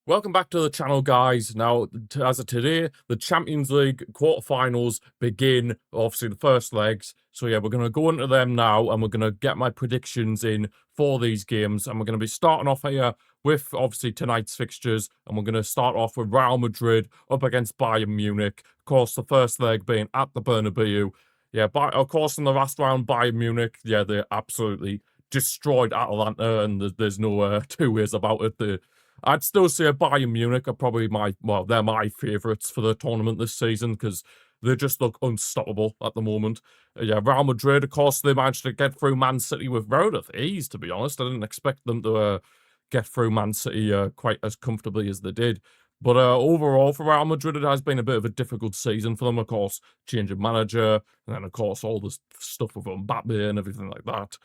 Welcome back to the channel, guys. Now, as of today, the Champions League quarterfinals begin, obviously the first legs. So yeah, we're going to go into them now, and we're going to get my predictions in for these games. And we're going to be starting off here with, obviously, tonight's fixtures. And we're going to start off with Real Madrid up against Bayern Munich. Of course, the first leg being at the Bernabeu. Yeah, but of course, in the last round, Bayern Munich, yeah, they absolutely destroyed Atalanta, and there's no two ways about it. I'd still say Bayern Munich are probably they're my favourites for the tournament this season because they just look unstoppable at the moment. Yeah, Real Madrid, of course, they managed to get through Man City with relative ease, to be honest. I didn't expect them to get through Man City quite as comfortably as they did. But overall, for Real Madrid, it has been a bit of a difficult season for them, of course, change of manager, and then, of course, all the stuff with Mbappe and everything like that.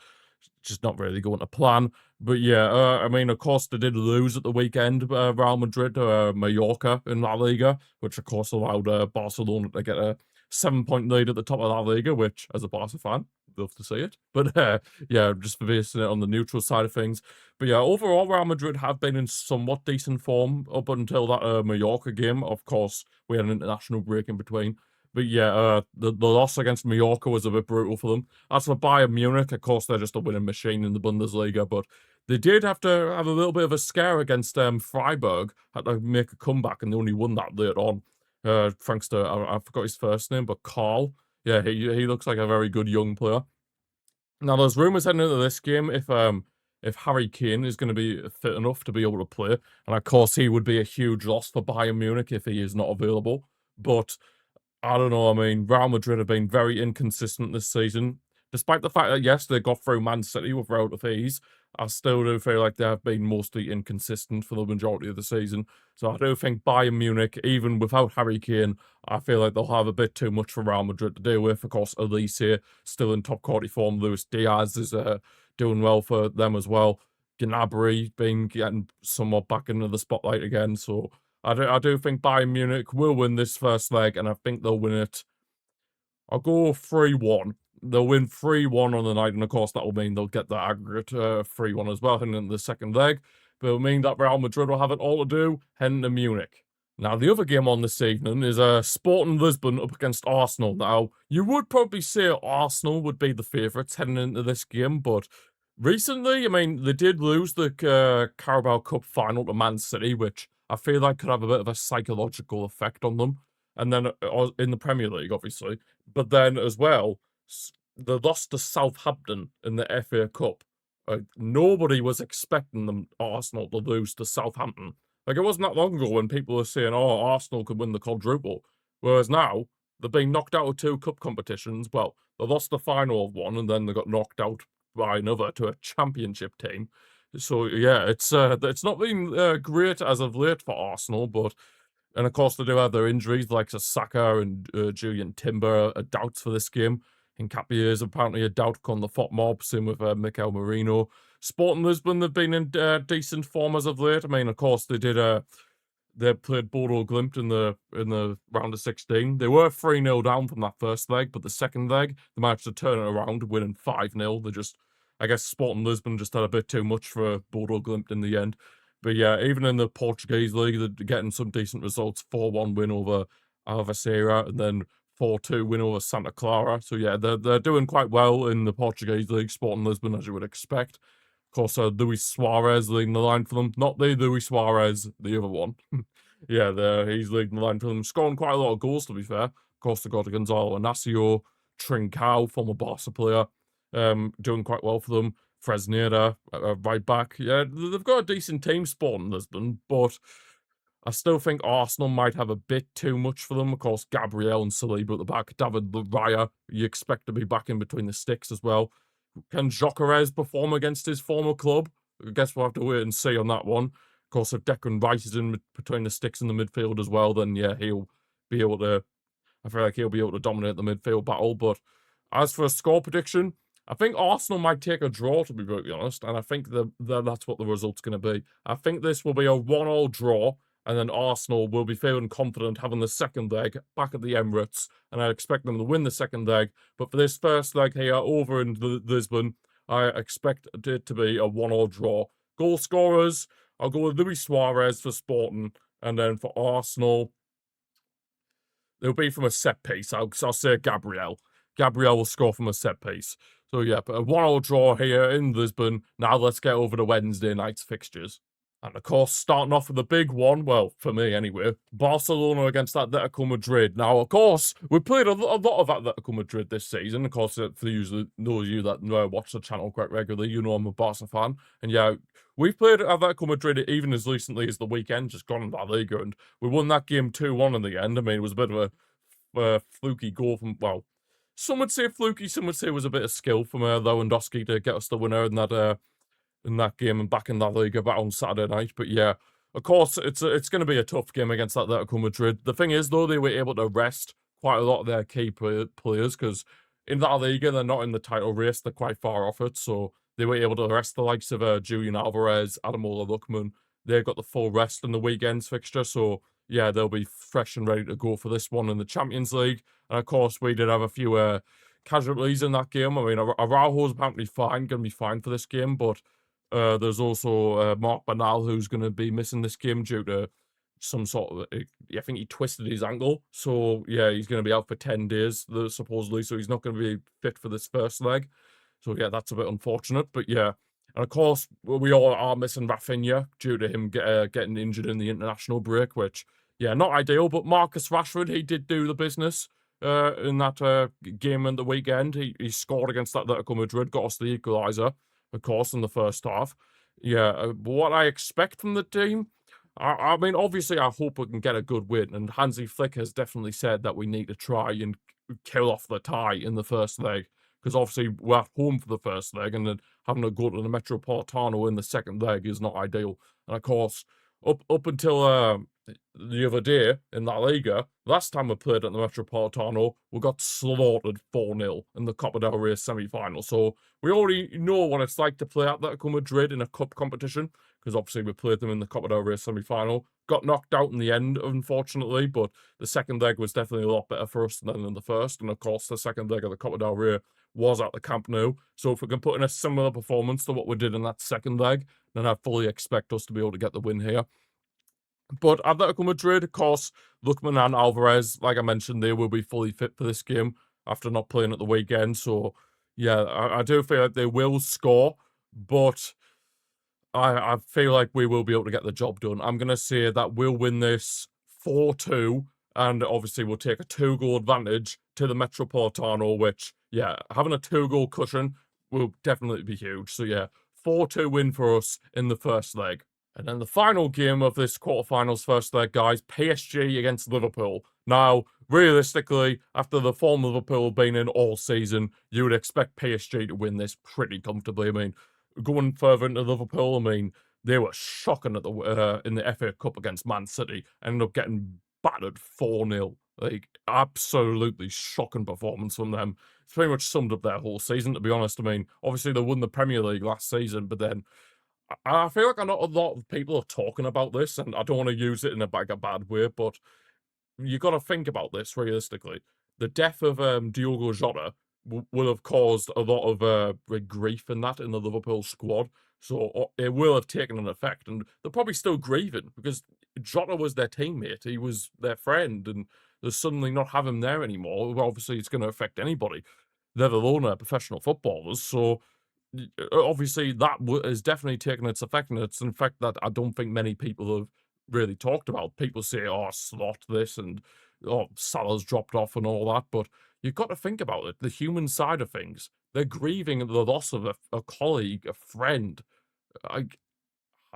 Just not really going to plan. But yeah, I mean, of course, they did lose at the weekend, Real Madrid, Mallorca in La Liga, which of course allowed Barcelona to get a 7-point lead at the top of La Liga, which, as a Barca fan, love to see it. But yeah, just for basing it on the neutral side of things. But yeah, overall, Real Madrid have been in somewhat decent form up until that Mallorca game. Of course, we had an international break in between. But yeah, the loss against Mallorca was a bit brutal for them. As for Bayern Munich, of course, they're just a winning machine in the Bundesliga, but they did have to have a little bit of a scare against Freiburg, had to make a comeback, and they only won that late on, thanks to, I forgot his first name, but Carl. Yeah, he looks like a very good young player. Now, there's rumours heading into this game if Harry Kane is going to be fit enough to be able to play, and of course he would be a huge loss for Bayern Munich if he is not available, but I don't know. I mean, Real Madrid have been very inconsistent this season. Despite the fact that, yes, they got through Man City with relative ease, I still do feel like they have been mostly inconsistent for the majority of the season. So I do think Bayern Munich, even without Harry Kane, I feel like they'll have a bit too much for Real Madrid to deal with. Of course, Elise still in top quality form. Luis Diaz is doing well for them as well. Gnabry getting somewhat back into the spotlight again. So I do think Bayern Munich will win this first leg, and I think they'll win it. I'll go 3-1. They'll win 3-1 on the night, and of course that will mean they'll get the aggregate 3-1 as well, heading into the second leg. But it'll mean that Real Madrid will have it all to do, heading to Munich. Now, the other game on this evening is Sporting Lisbon up against Arsenal. Now, you would probably say Arsenal would be the favourites heading into this game, but recently, I mean, they did lose the Carabao Cup final to Man City, which I feel like could have a bit of a psychological effect on them. And then in the Premier League, obviously. But then as well, they lost to Southampton in the FA Cup. Nobody was expecting them, Arsenal, to lose to Southampton. Like, it wasn't that long ago when people were saying, oh, Arsenal could win the quadruple. Whereas now, they've been knocked out of 2 cup competitions. Well, they lost the final of one, and then they got knocked out by another to a championship team. So yeah, it's not been great as of late for Arsenal, but and of course they do have their injuries like Saka and Julian Timber are doubts for this game. Hincapié is apparently a doubt on the FOT mob, same with Mikel Merino. Sporting Lisbon, they've been in decent form as of late. I mean, of course they did they played Bodo Glimt in the round of 16. They were 3-0 down from that first leg, but the second leg, they managed to turn it around, winning 5-0. They just, I guess Sporting Lisbon just had a bit too much for Bodo Glimt in the end. But yeah, even in the Portuguese league, they're getting some decent results. 4-1 win over Alvaceira, and then 4-2 win over Santa Clara. So yeah, they're doing quite well in the Portuguese league, Sporting Lisbon, as you would expect. Of course, Luis Suarez leading the line for them. Not the Luis Suarez, the other one. Yeah, he's leading the line for them. Scoring quite a lot of goals, to be fair. Of course, they got Gonzalo Inacio, Trincao, former Barca player, doing quite well for them. Fresneda, right back. Yeah, they've got a decent team, Sporting Lisbon, but I still think Arsenal might have a bit too much for them. Of course, Gabriel and Saliba at the back. David Raya, you expect to be back in between the sticks as well. Can Gyökeres perform against his former club? I guess we'll have to wait and see on that one. Of course, if Declan Rice is in between the sticks in the midfield as well, then yeah, he'll be able to. I feel like he'll be able to dominate the midfield battle. But as for a score prediction, I think Arsenal might take a draw, to be brutally honest, and I think that's what the result's going to be. I think this will be a 1-1 draw, and then Arsenal will be feeling confident having the second leg back at the Emirates, and I expect them to win the second leg. But for this first leg here over in Lisbon, I expect it to be a 1-1 draw. Goal scorers, I'll go with Luis Suarez for Sporting, and then for Arsenal, it'll be from a set piece. I'll say Gabriel. Gabriel will score from a set piece. So yeah, but a 1-1 draw here in Lisbon. Now let's get over to Wednesday night's fixtures. And of course, starting off with the big one, well, for me anyway, Barcelona against Atletico Madrid. Now, of course, we played a lot of Atletico Madrid this season. Of course, for those of you that watch the channel quite regularly, you know I'm a Barca fan. And yeah, we've played Atletico Madrid even as recently as the weekend, just gone in La Liga, and we won that game 2-1 in the end. I mean, it was a bit of a fluky goal from, well, some would say fluky, some would say it was a bit of skill from Lewandowski to get us the winner in that game and back in La Liga back on Saturday night. But yeah, of course, it's going to be a tough game against Atletico Madrid. The thing is, though, they were able to rest quite a lot of their key players because in La Liga, they're not in the title race. They're quite far off it. So they were able to rest the likes of Julian Alvarez, Ademola Lookman. They got the full rest in the weekend's fixture. So yeah, they'll be fresh and ready to go for this one in the Champions League. And of course, we did have a few casualties in that game. I mean, Araujo's apparently going to be fine for this game, but there's also Marc Bernal who's going to be missing this game due to some sort of, I think he twisted his ankle. So yeah, he's going to be out for 10 days, supposedly. So he's not going to be fit for this first leg. So yeah, that's a bit unfortunate. But yeah, and of course, we all are missing Rafinha due to him getting injured in the international break, which, yeah, not ideal. But Marcus Rashford, he did do the business in that game in the weekend. He scored against Atletico Madrid, got us the equaliser, of course, in the first half. Yeah, what I expect from the team, I mean, obviously, I hope we can get a good win. And Hansi Flick has definitely said that we need to try and kill off the tie in the first leg. Because obviously, we're at home for the first leg, and then having to go to the Metropolitano in the second leg is not ideal. And of course, up until the other day in La Liga, last time we played at the Metropolitano, we got slaughtered 4-0 in the Copa del Rey semi-final. So we already know what it's like to play Atletico Madrid in a cup competition, because obviously we played them in the Copa del Rey semi-final. Got knocked out in the end, unfortunately, but the second leg was definitely a lot better for us than in the first. And of course, the second leg of the Copa del Rey was at the Camp Nou. So if we can put in a similar performance to what we did in that second leg, then I fully expect us to be able to get the win here. But Atletico Madrid, of course, Lookman and Alvarez, like I mentioned, they will be fully fit for this game after not playing at the weekend. So, yeah, I do feel like they will score, but I feel like we will be able to get the job done. I'm going to say that we'll win this 4-2, and obviously we'll take a 2-goal advantage to the Metropolitano, which, yeah, having a 2-goal cushion will definitely be huge. So, yeah, 4-2 win for us in the first leg. And then the final game of this quarterfinals first leg, guys, PSG against Liverpool. Now, realistically, after the form Liverpool have been in all season, you would expect PSG to win this pretty comfortably. I mean, going further into Liverpool, I mean, they were shocking at in the FA Cup against Man City, ended up getting battered 4-0. Like, absolutely shocking performance from them. It's pretty much summed up their whole season, to be honest. I mean, obviously they won the Premier League last season, but then I feel like not a lot of people are talking about this, and I don't want to use it in a bad way, but you got to think about this realistically. The death of Diogo Jota will have caused a lot of grief in the Liverpool squad, so it will have taken an effect, and they're probably still grieving because Jota was their teammate, he was their friend, and to suddenly not have him there anymore, well, obviously it's going to affect anybody, let alone professional footballers. So obviously that has definitely taken its effect, and it's an effect that I don't think many people have really talked about. People say, "Oh, Slot this," and "Oh, Salah's dropped off," and all that, but you've got to think about it, the human side of things. They're grieving the loss of a colleague, a friend, like,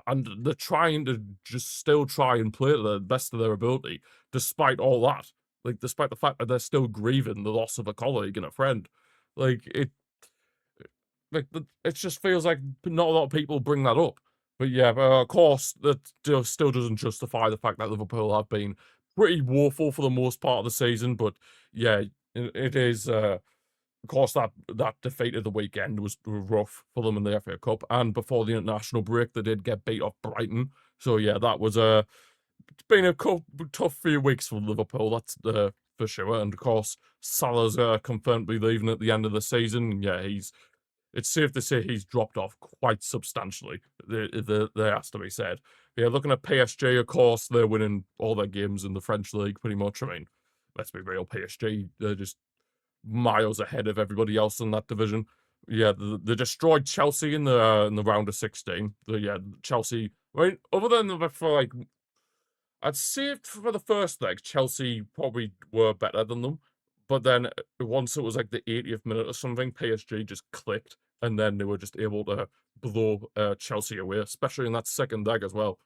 and they're trying to just still try and play to the best of their ability, despite all that. Like, despite the fact that they're still grieving the loss of a colleague and a friend. Like, it just feels like not a lot of people bring that up. But yeah, of course, that still doesn't justify the fact that Liverpool have been pretty woeful for the most part of the season. But yeah, it is. Of course, that defeat of the weekend was rough for them in the FA Cup, and before the international break, they did get beat off Brighton. So yeah, that was it's been a tough few weeks for Liverpool. That's for sure. And of course, Salah's confirmed to be leaving at the end of the season. Yeah, it's safe to say he's dropped off quite substantially. There has to be said. Yeah, looking at PSG, of course, they're winning all their games in the French league pretty much. I mean, let's be real, PSG, they're just miles ahead of everybody else in that division. Yeah, they destroyed Chelsea in the round of 16. Yeah, Chelsea. I mean, other than for like, I'd say for the first leg, Chelsea probably were better than them. But then once it was like the 80th minute or something, PSG just clicked, and then they were just able to blow Chelsea away, especially in that second leg as well.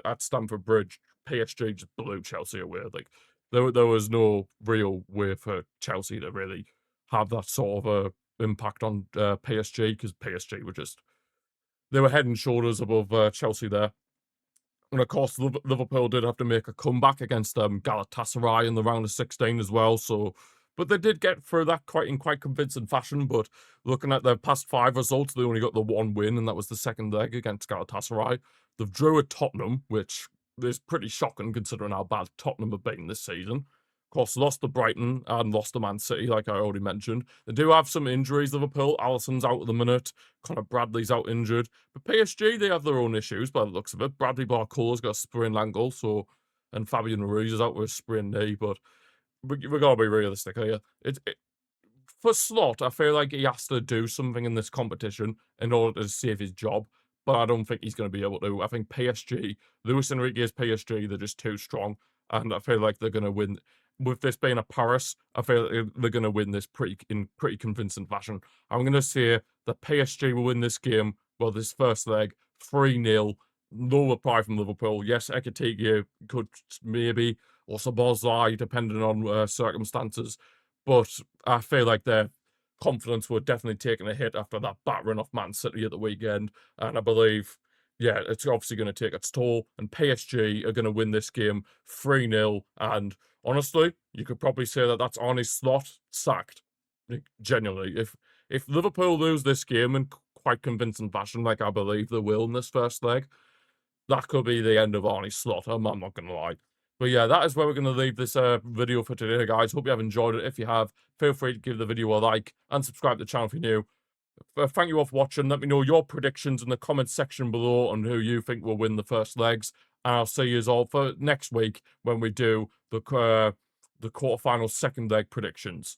At Stamford Bridge, PSG just blew Chelsea away. Like there was no real way for Chelsea to really have that sort of a impact on PSG, because PSG were just, they were head and shoulders above Chelsea there. And of course, Liverpool did have to make a comeback against Galatasaray in the round of 16 as well. So, but they did get through that in quite convincing fashion. But looking at their past 5 results, they only got the 1 win, and that was the second leg against Galatasaray. They've drew at Tottenham, which is pretty shocking considering how bad Tottenham have been this season. Of course, lost to Brighton and lost to Man City, like I already mentioned. They do have some injuries, Liverpool. Alisson's out at the minute. Conor Bradley's out injured. But PSG, they have their own issues by the looks of it. Bradley Barcola's got a sprained ankle, and Fabian Ruiz is out with a sprained knee. But we're going to be realistic here. For Slot, I feel like he has to do something in this competition in order to save his job. But I don't think he's going to be able to. I think PSG, Luis Enrique's PSG, they're just too strong. And I feel like they're going to win. With this being a Paris, I feel like they're going to win this in pretty convincing fashion. I'm going to say that PSG will win this game, well, this first leg, 3-0. No reply from Liverpool. Yes, Ekitike could maybe, or Szoboszlai, depending on circumstances. But I feel like their confidence were definitely taking a hit after that battering off Man City at the weekend. And I believe, yeah, it's obviously going to take its toll. And PSG are going to win this game 3-0. And honestly, you could probably say that that's Arne Slot sacked. Like, genuinely, if Liverpool lose this game in quite convincing fashion, like I believe they will in this first leg, that could be the end of Arne Slot. I'm not going to lie. But yeah, that is where we're going to leave this video for today, guys. Hope you have enjoyed it. If you have, feel free to give the video a like and subscribe to the channel if you're new. Thank you all for watching. Let me know your predictions in the comments section below on who you think will win the first legs. And I'll see you all for next week when we do the quarterfinal second leg predictions.